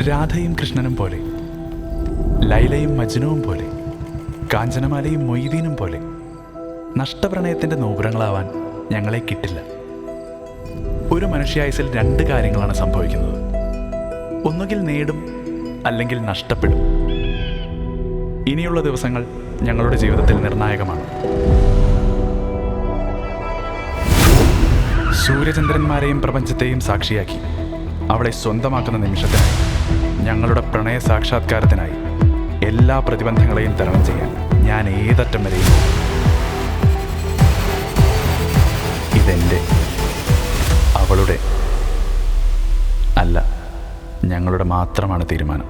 രാധയും കൃഷ്ണനും പോലെ, ലൈലയും മജ്നുവും പോലെ, കാഞ്ചനമാലയും മൊയ്തീനും പോലെ നഷ്ടപ്രണയത്തിൻ്റെ നോപുരങ്ങളാവാൻ ഞങ്ങളെ കിട്ടില്ല. ഒരു മനുഷ്യായുസിൽ 2 കാര്യങ്ങളാണ് സംഭവിക്കുന്നത്. ഒന്നുകിൽ നേടും, അല്ലെങ്കിൽ നഷ്ടപ്പെടും. ഇനിയുള്ള ദിവസങ്ങൾ ഞങ്ങളുടെ ജീവിതത്തിൽ നിർണായകമാണ്. സൂര്യചന്ദ്രന്മാരെയും പ്രപഞ്ചത്തെയും സാക്ഷിയാക്കി അവളെ സ്വന്തമാക്കുന്ന നിമിഷത്തിനായി, ഞങ്ങളുടെ പ്രണയ സാക്ഷാത്കാരത്തിനായി എല്ലാ പ്രതിബന്ധങ്ങളെയും തരണം ചെയ്യാൻ ഞാൻ ഏതറ്റം വരെയും പോകും. ഇതെൻ്റെ, അവളുടെ അല്ല, ഞങ്ങളുടെ മാത്രമാണ് തീരുമാനം.